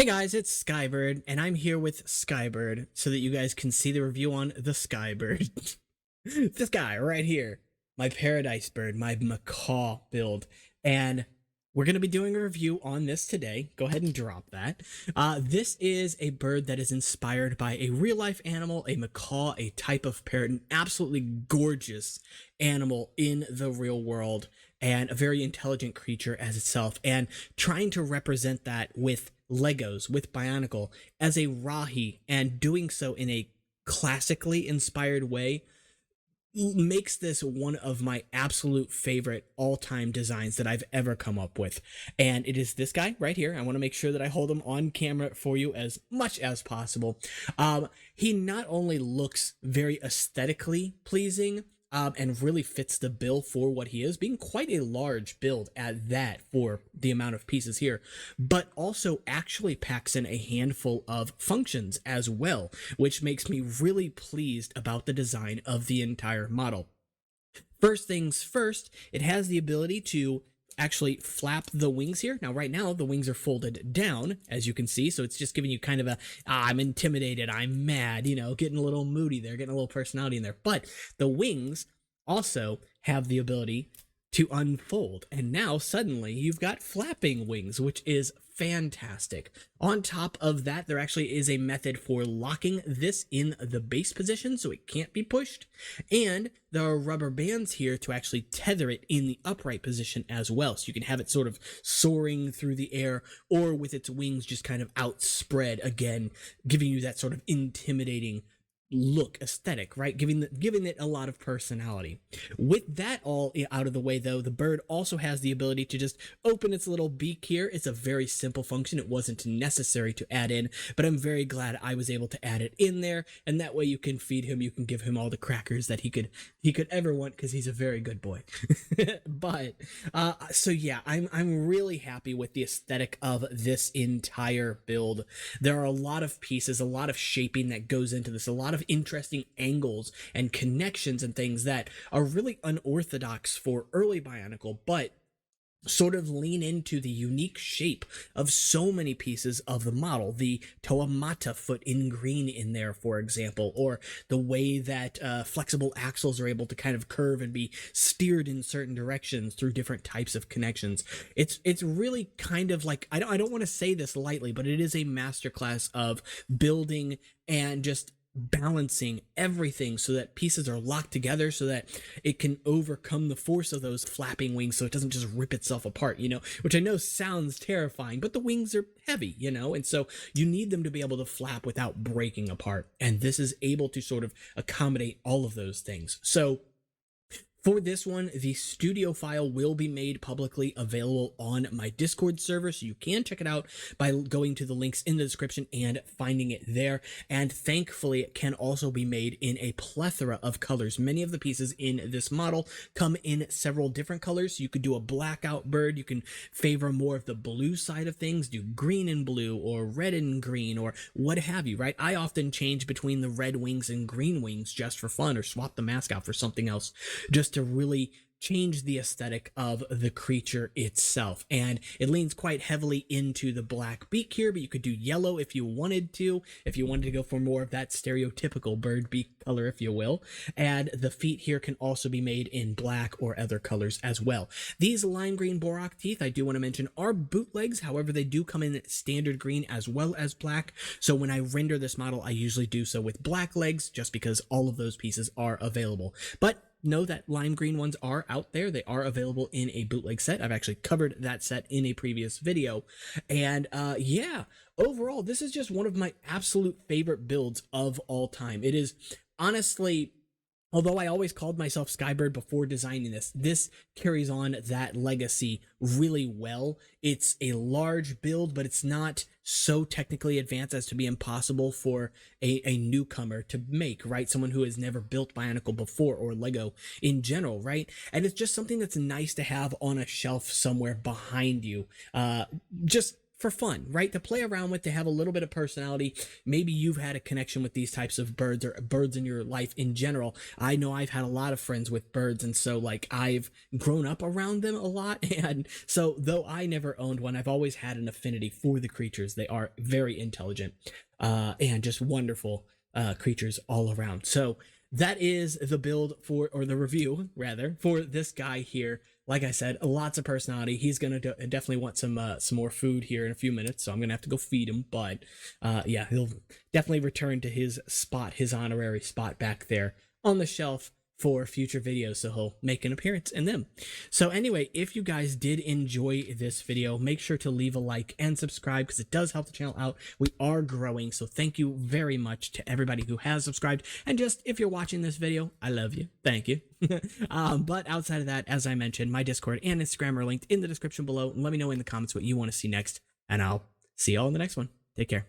Hey guys, it's Skybird, and I'm here with Skybird so that you guys can see the review on the Skybird. This guy right here, my paradise bird, my macaw build, and we're going to be doing a review on this today. Go ahead and drop that. This is a bird that is inspired by a real life animal, a macaw, a type of parrot, an absolutely gorgeous animal in the real world, and a very intelligent creature as itself, and trying to represent that with Legos, with Bionicle, as a Rahi, and doing so in a classically inspired way makes this one of my absolute favorite all-time designs that I've ever come up with. And it is this guy right here. I want to make sure that I hold him on camera for you as much as possible. He not only looks very aesthetically pleasing, and really fits the bill for what he is, being quite a large build at that for the amount of pieces here, but also actually packs in a handful of functions as well, which makes me really pleased about the design of the entire model. First things first, it has the ability to actually flap the wings here. Now, right now, the wings are folded down, as you can see, so it's just giving you kind of a, I'm intimidated, I'm mad, you know, getting a little moody there, getting a little personality in there. But the wings also have the ability to unfold, and now suddenly you've got flapping wings, which is fantastic. On top of that, there actually is a method for locking this in the base position so it can't be pushed, and there are rubber bands here to actually tether it in the upright position as well, so you can have it sort of soaring through the air, or with its wings just kind of outspread, again giving you that sort of intimidating look, aesthetic, right? Giving it a lot of personality. With that all out of the way, though, the bird also has the ability to just open its little beak here. It's a very simple function. It wasn't necessary to add in, but I'm very glad I was able to add it in there, and that way you can feed him, you can give him all the crackers that he could ever want, because he's a very good boy. But so yeah, I'm really happy with the aesthetic of this entire build. There are a lot of pieces, a lot of shaping that goes into this, a lot of interesting angles and connections and things that are really unorthodox for early Bionicle, but sort of lean into the unique shape of so many pieces of the model. The Toamata foot in green in there, for example, or the way that flexible axles are able to kind of curve and be steered in certain directions through different types of connections. It's really kind of like, I don't want to say this lightly, but it is a masterclass of building and just balancing everything so that pieces are locked together so that it can overcome the force of those flapping wings, so it doesn't just rip itself apart, you know, which I know sounds terrifying, but the wings are heavy, you know, and so you need them to be able to flap without breaking apart, and this is able to sort of accommodate all of those things. So for this one, the studio file will be made publicly available on my Discord server, so you can check it out by going to the links in the description and finding it there. And thankfully, it can also be made in a plethora of colors. Many of the pieces in this model come in several different colors. You could do a blackout bird, you can favor more of the blue side of things, do green and blue, or red and green, or what have you, right? I often change between the red wings and green wings just for fun, or swap the mask out for something else, just to really change the aesthetic of the creature itself. And it leans quite heavily into the black beak here, but you could do yellow if you wanted to go for more of that stereotypical bird beak color, if you will. And the feet here can also be made in black or other colors as well. These lime green Borak teeth, I do want to mention, are bootlegs. However, they do come in standard green as well as black, so when I render this model, I usually do so with black legs, just because all of those pieces are available. But know that lime green ones are out there. They are available in a bootleg set. I've actually covered that set in a previous video. And yeah, overall, this is just one of my absolute favorite builds of all time. It is honestly, although I always called myself Skybird before designing this carries on that legacy really well. It's a large build, but it's not so technically advanced as to be impossible for a newcomer to make, right? Someone who has never built Bionicle before, or Lego in general, right? And it's just something that's nice to have on a shelf somewhere behind you. Just for fun, right? To play around with, to have a little bit of personality. Maybe you've had a connection with these types of birds or birds in your life in general. I know I've had a lot of friends with birds, and so like I've grown up around them a lot. And so though I never owned one, I've always had an affinity for the creatures. They are very intelligent and just wonderful creatures all around. So that is the build for, or the review rather, for this guy here. Like I said, lots of personality. He's gonna definitely want some more food here in a few minutes, so I'm gonna have to go feed him. But yeah, he'll definitely return to his spot, his honorary spot back there on the shelf for future videos, so he'll make an appearance in them. So anyway, if you guys did enjoy this video, make sure to leave a like and subscribe, because it does help the channel out. We are growing, so thank you very much to everybody who has subscribed. And just, if you're watching this video, I love you. Thank you. But outside of that, as I mentioned, my Discord and Instagram are linked in the description below. And let me know in the comments what you want to see next, and I'll see y'all in the next one. Take care.